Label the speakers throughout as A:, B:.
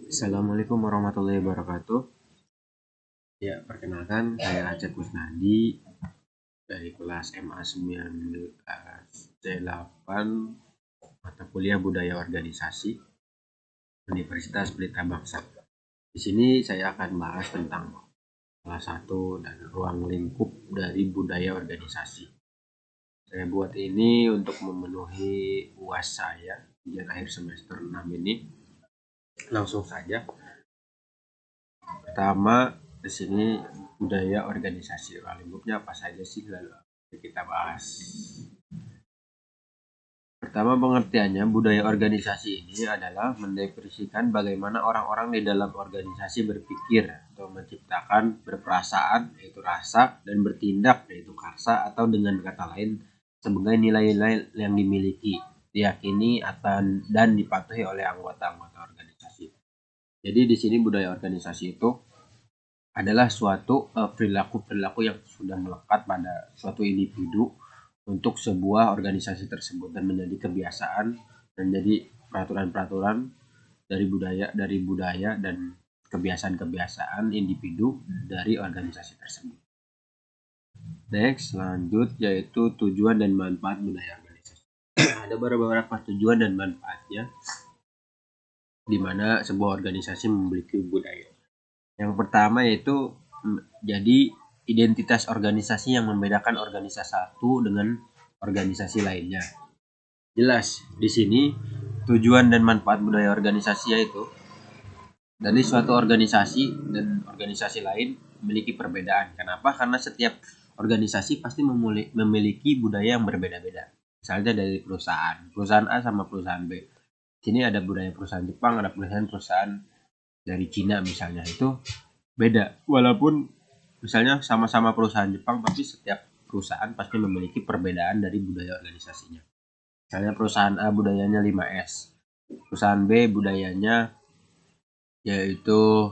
A: Assalamualaikum warahmatullahi wabarakatuh. Ya, perkenalkan saya Acep Kusnadi dari kelas MA 19 C8 mata kuliah Budaya Organisasi Universitas Pelita Bangsa. Di sini saya akan bahas tentang salah satu dan ruang lingkup dari budaya organisasi. Saya buat ini untuk memenuhi UAS saya ujian akhir semester 6 ini. Langsung saja. Pertama, di sini budaya organisasi. Ruang lingkupnya apa saja sih, lalu kita bahas. Pertama, pengertiannya budaya organisasi ini adalah mendefinisikan bagaimana orang-orang di dalam organisasi berpikir atau menciptakan berperasaan yaitu rasa dan bertindak yaitu karsa, atau dengan kata lain sebagai nilai-nilai yang dimiliki, diyakini atau dan dipatuhi oleh anggota-anggota organisasi. Jadi di sini budaya organisasi itu adalah suatu perilaku-perilaku yang sudah melekat pada suatu individu untuk sebuah organisasi tersebut dan menjadi kebiasaan, menjadi peraturan-peraturan dari budaya dan kebiasaan-kebiasaan individu dari organisasi tersebut. Next, lanjut yaitu tujuan dan manfaat budaya organisasi. Ada beberapa tujuan dan manfaatnya di mana sebuah organisasi memiliki budaya. Yang pertama yaitu jadi identitas organisasi yang membedakan organisasi satu dengan organisasi lainnya. Jelas, di sini tujuan dan manfaat budaya organisasi yaitu dari suatu organisasi dan organisasi lain memiliki perbedaan. Kenapa? Karena setiap organisasi pasti memiliki budaya yang berbeda-beda. Misalnya dari perusahaan A sama perusahaan B. Sini ada budaya perusahaan Jepang, ada perusahaan dari Cina misalnya, itu beda. Walaupun misalnya sama-sama perusahaan Jepang, tapi setiap perusahaan pasti memiliki perbedaan dari budaya organisasinya. Misalnya perusahaan A budayanya 5S, perusahaan B budayanya yaitu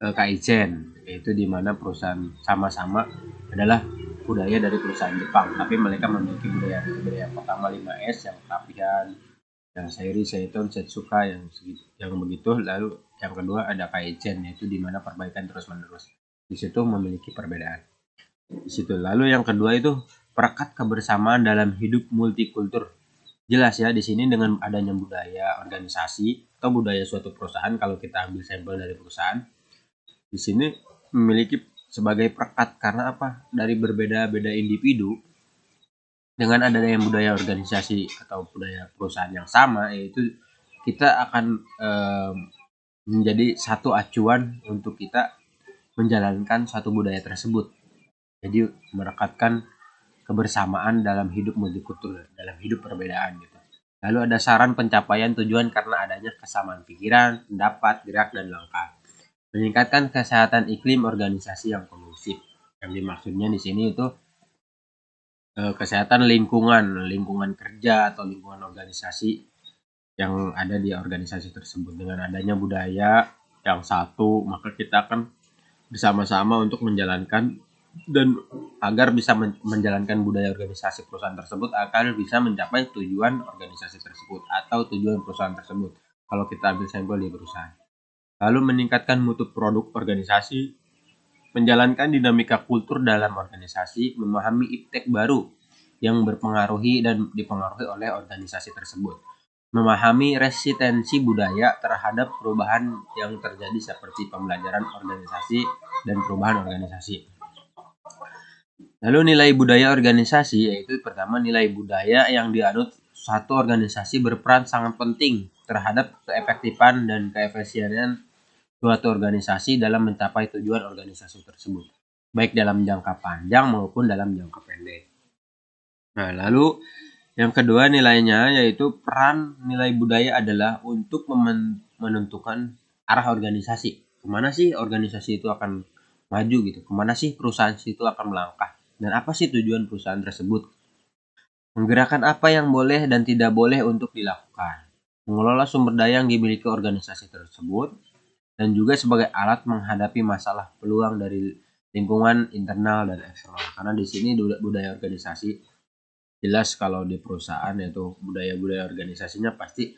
A: Kaizen, yaitu di mana perusahaan sama-sama adalah budaya dari perusahaan Jepang, tapi mereka memiliki budaya yang pertama 5S, yang Tapihan, yang Seiri, Seiton, Setsuka, yang begitu. Lalu yang kedua ada Kaizen, yaitu di mana perbaikan terus-menerus. Di situ memiliki perbedaan. Di situ. Lalu yang kedua itu perekat kebersamaan dalam hidup multikultur. Jelas ya, di sini dengan adanya budaya organisasi atau budaya suatu perusahaan, kalau kita ambil sampel dari perusahaan, di sini memiliki sebagai perekat. Karena apa? Dari berbeda-beda individu, dengan adanya budaya organisasi atau budaya perusahaan yang sama, yaitu kita akan menjadi satu acuan untuk kita menjalankan satu budaya tersebut. Jadi merekatkan kebersamaan dalam hidup multikultur, dalam hidup perbedaan gitu. Lalu ada saran pencapaian tujuan karena adanya kesamaan pikiran, pendapat, gerak, dan langkah. Meningkatkan kesehatan iklim organisasi yang kondusif. Yang dimaksudnya di sini itu kesehatan lingkungan kerja atau lingkungan organisasi yang ada di organisasi tersebut. Dengan adanya budaya yang satu, maka kita akan bersama-sama untuk menjalankan, dan agar bisa menjalankan budaya organisasi perusahaan tersebut akan bisa mencapai tujuan organisasi tersebut atau tujuan perusahaan tersebut kalau kita ambil sampel di perusahaan. Lalu meningkatkan mutu produk organisasi, menjalankan dinamika kultur dalam organisasi, memahami iptek baru yang berpengaruhi dan dipengaruhi oleh organisasi tersebut, memahami resistensi budaya terhadap perubahan yang terjadi seperti pembelajaran organisasi dan perubahan organisasi. Lalu nilai budaya organisasi yaitu pertama, nilai budaya yang dianut satu organisasi berperan sangat penting terhadap keefektifan dan keefisiensian suatu organisasi dalam mencapai tujuan organisasi tersebut, baik dalam jangka panjang maupun dalam jangka pendek. Nah, lalu yang kedua nilainya yaitu peran nilai budaya adalah untuk menentukan arah organisasi. Kemana sih organisasi itu akan maju gitu, kemana sih perusahaan itu akan melangkah, dan apa sih tujuan perusahaan tersebut. Menggerakkan apa yang boleh dan tidak boleh untuk dilakukan. Mengelola sumber daya yang dimiliki organisasi tersebut, dan juga sebagai alat menghadapi masalah peluang dari lingkungan internal dan eksternal. Karena di sini budaya organisasi jelas kalau di perusahaan yaitu budaya organisasinya pasti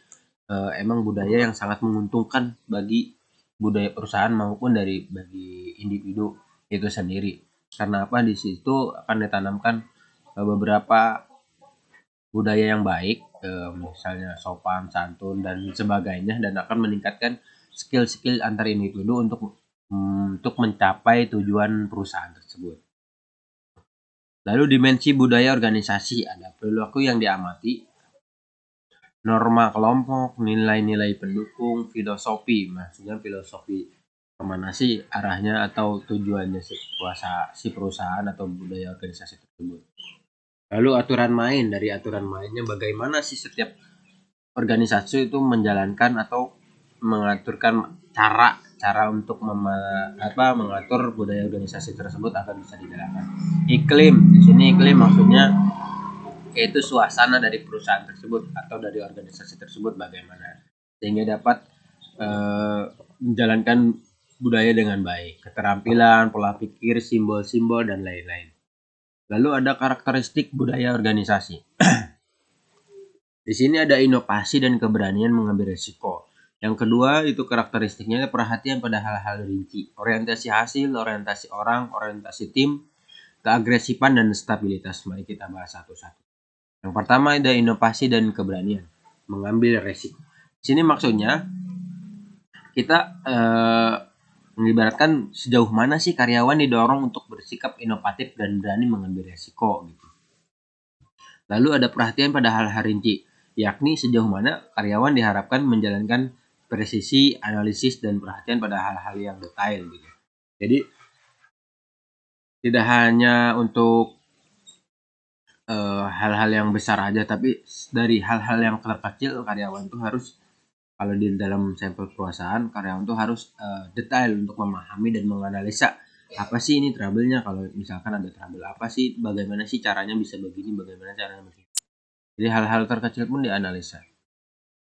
A: emang budaya yang sangat menguntungkan bagi budaya perusahaan maupun bagi individu itu sendiri. Karena apa? Di situ akan ditanamkan beberapa budaya yang baik, misalnya sopan, santun dan sebagainya, dan akan meningkatkan skill-skill antar individu untuk mencapai tujuan perusahaan tersebut. Lalu dimensi budaya organisasi, ada perilaku yang diamati, norma kelompok, nilai-nilai pendukung, filosofi. Maksudnya filosofi kemana sih arahnya atau tujuannya si perusahaan atau budaya organisasi tersebut. Lalu aturan main, dari aturan mainnya bagaimana sih setiap organisasi itu menjalankan atau mengaturkan cara untuk mengatur budaya organisasi tersebut agar bisa dijalankan. Iklim, di sini iklim maksudnya yaitu suasana dari perusahaan tersebut atau dari organisasi tersebut bagaimana sehingga dapat menjalankan budaya dengan baik, keterampilan, pola pikir, simbol-simbol dan lain-lain. Lalu ada karakteristik budaya organisasi. Di sini ada inovasi dan keberanian mengambil risiko. Yang kedua itu karakteristiknya perhatian pada hal-hal rinci, orientasi hasil, orientasi orang, orientasi tim, keagresifan dan stabilitas. Mari kita bahas satu-satu. Yang pertama ada inovasi dan keberanian mengambil resiko. Di sini maksudnya kita mengibaratkan sejauh mana sih karyawan didorong untuk bersikap inovatif dan berani mengambil resiko gitu. Lalu ada perhatian pada hal-hal rinci, yakni sejauh mana karyawan diharapkan menjalankan presisi, analisis dan perhatian pada hal-hal yang detail gitu. Jadi tidak hanya untuk hal-hal yang besar aja, tapi dari hal-hal yang terkecil karyawan tuh harus, kalau di dalam sampel perusahaan karyawan tuh harus detail untuk memahami dan menganalisa apa sih ini trouble-nya, kalau misalkan ada trouble apa sih, bagaimana sih caranya bisa begini, bagaimana caranya begini. Jadi hal-hal terkecil pun dianalisa.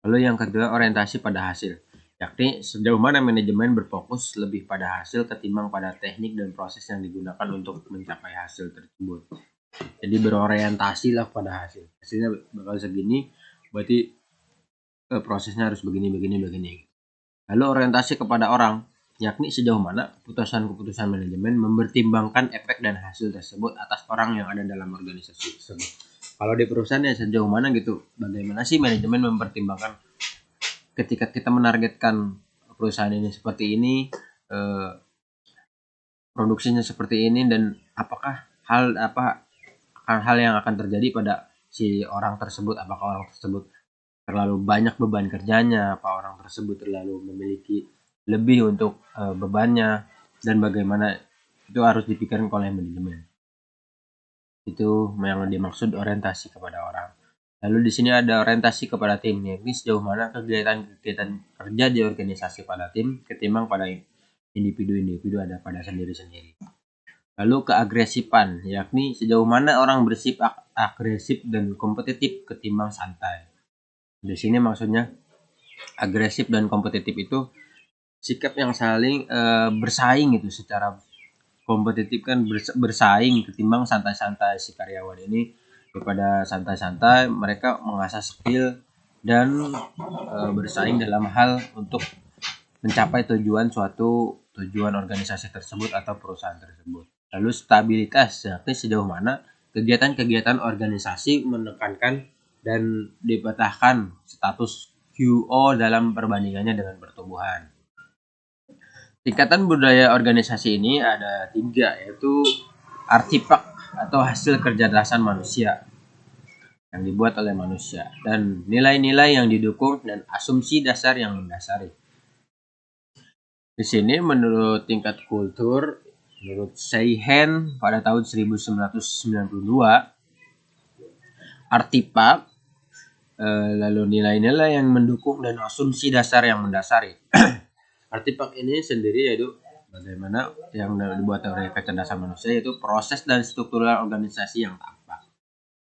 A: Lalu yang kedua orientasi pada hasil, yakni sejauh mana manajemen berfokus lebih pada hasil ketimbang pada teknik dan proses yang digunakan untuk mencapai hasil tersebut. Jadi berorientasi lah pada hasilnya bakal segini, berarti prosesnya harus begini. Lalu orientasi kepada orang, yakni sejauh mana keputusan-keputusan manajemen mempertimbangkan efek dan hasil tersebut atas orang yang ada dalam organisasi tersebut. Kalau di perusahaan ya sejauh mana gitu, bagaimana sih manajemen mempertimbangkan ketika kita menargetkan perusahaan ini seperti ini, produksinya seperti ini, dan apakah hal yang akan terjadi pada si orang tersebut, apakah orang tersebut terlalu banyak beban kerjanya, apa orang tersebut terlalu memiliki lebih untuk bebannya, dan bagaimana itu harus dipikirkan oleh manajemen. Itu yang dimaksud orientasi kepada orang. Lalu di sini ada orientasi kepada tim, yakni sejauh mana kegiatan-kegiatan kerja di organisasi pada tim ketimbang pada individu ada pada sendiri-sendiri. Lalu keagresifan, yakni sejauh mana orang bersifat agresif dan kompetitif ketimbang santai. Di sini maksudnya agresif dan kompetitif itu sikap yang saling bersaing gitu, secara kompetitif kan bersaing ketimbang santai-santai. Si karyawan ini daripada santai-santai, mereka mengasah skill dan bersaing dalam hal untuk mencapai tujuan organisasi tersebut atau perusahaan tersebut. Lalu stabilitas, yakni sejauh mana kegiatan-kegiatan organisasi menekankan dan dipetahkan status QO dalam perbandingannya dengan pertumbuhan. Tingkatan budaya organisasi ini ada 3, yaitu artifak atau hasil kecerdasan manusia yang dibuat oleh manusia, dan nilai-nilai yang didukung, dan asumsi dasar yang mendasari. Di sini menurut tingkat kultur, menurut Seihen pada tahun 1992, artifak, lalu nilai-nilai yang mendukung dan asumsi dasar yang mendasari. Artifak ini sendiri yaitu bagaimana yang dibuat oleh kecerdasan manusia, yaitu proses dan struktural organisasi yang tampak.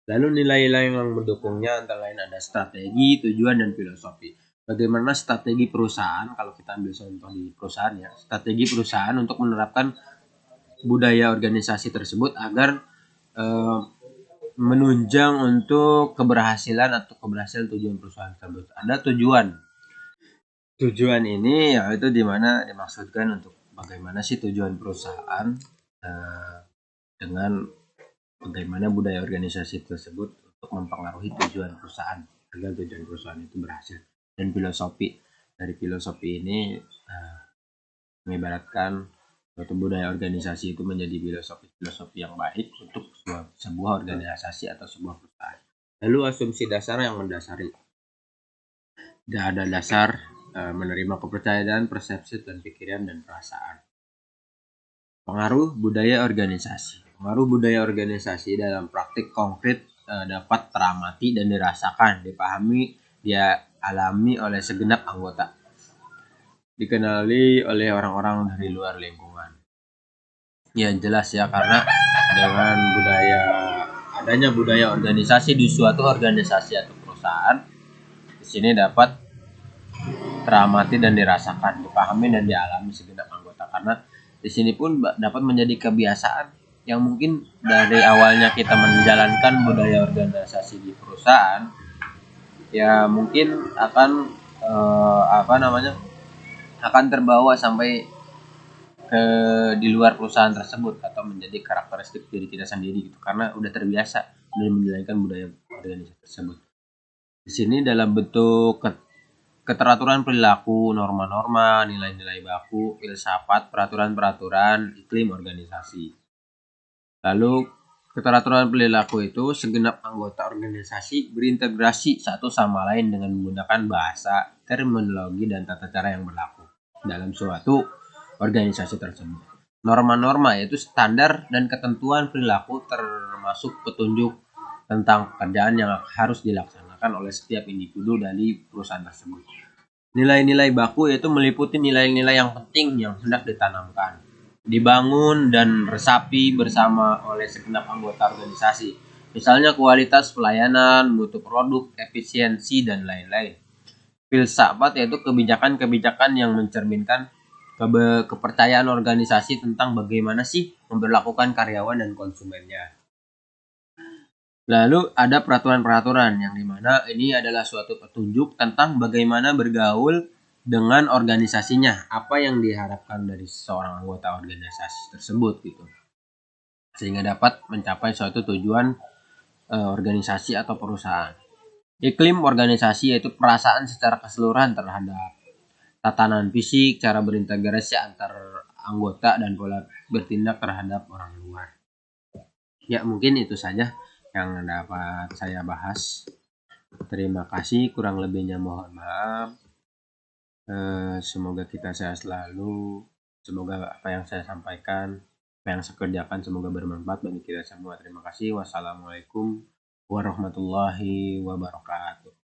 A: Lalu nilai-nilai yang mendukungnya antara lain ada strategi, tujuan, dan filosofi. Bagaimana strategi perusahaan, kalau kita ambil contoh di perusahaan ya, strategi perusahaan untuk menerapkan budaya organisasi tersebut agar menunjang untuk keberhasilan atau keberhasilan tujuan perusahaan tersebut. Ada tujuan. Tujuan ini yaitu di mana dimaksudkan untuk bagaimana sih tujuan perusahaan dengan bagaimana budaya organisasi tersebut untuk mempengaruhi tujuan perusahaan agar tujuan perusahaan itu berhasil. Dan dari filosofi ini mengibaratkan suatu budaya organisasi itu menjadi filosofi yang baik untuk sebuah organisasi atau sebuah perusahaan. Lalu asumsi dasar yang mendasari. Tidak ada dasar menerima kepercayaan, persepsi, dan pikiran dan perasaan. Pengaruh budaya organisasi. Pengaruh budaya organisasi dalam praktik konkret dapat teramati dan dirasakan, dipahami, dia alami oleh segenap anggota. Dikenali oleh orang-orang dari luar lingkungan. Ya jelas ya, karena dengan adanya budaya organisasi di suatu organisasi atau perusahaan, di sini dapat teramati dan dirasakan, dipahami dan dialami segenap anggota. Karena di sini pun dapat menjadi kebiasaan yang mungkin dari awalnya kita menjalankan budaya organisasi di perusahaan, ya mungkin akan akan terbawa sampai ke di luar perusahaan tersebut atau menjadi karakteristik diri kita sendiri gitu, karena udah terbiasa dan menjalankan budaya organisasi tersebut. Di sini dalam bentuk keteraturan perilaku, norma-norma, nilai-nilai baku, filsafat, peraturan-peraturan, iklim organisasi. Lalu keteraturan perilaku itu segenap anggota organisasi berintegrasi satu sama lain dengan menggunakan bahasa, terminologi, dan tata cara yang berlaku dalam suatu organisasi tersebut. Norma-norma yaitu standar dan ketentuan perilaku termasuk petunjuk tentang pekerjaan yang harus dilaksanakan oleh setiap individu dari perusahaan tersebut. Nilai-nilai baku yaitu meliputi nilai-nilai yang penting yang hendak ditanamkan, dibangun dan resapi bersama oleh segenap anggota organisasi. Misalnya kualitas pelayanan, mutu produk, efisiensi, dan lain-lain. Filsafat yaitu kebijakan-kebijakan yang mencerminkan kepercayaan organisasi tentang bagaimana sih memperlakukan karyawan dan konsumennya. Lalu ada peraturan-peraturan yang dimana ini adalah suatu petunjuk tentang bagaimana bergaul dengan organisasinya, apa yang diharapkan dari seorang anggota organisasi tersebut gitu, sehingga dapat mencapai suatu tujuan organisasi atau perusahaan. Iklim organisasi yaitu perasaan secara keseluruhan terhadap tatanan fisik, cara berintegrasi antar anggota, dan pola bertindak terhadap orang luar. Ya mungkin itu saja yang dapat saya bahas. Terima kasih, kurang lebihnya mohon maaf. Semoga kita sehat selalu. Semoga apa yang saya sampaikan, apa yang saya kerjakan, semoga bermanfaat bagi kita semua. Terima kasih. Wassalamualaikum warahmatullahi wabarakatuh.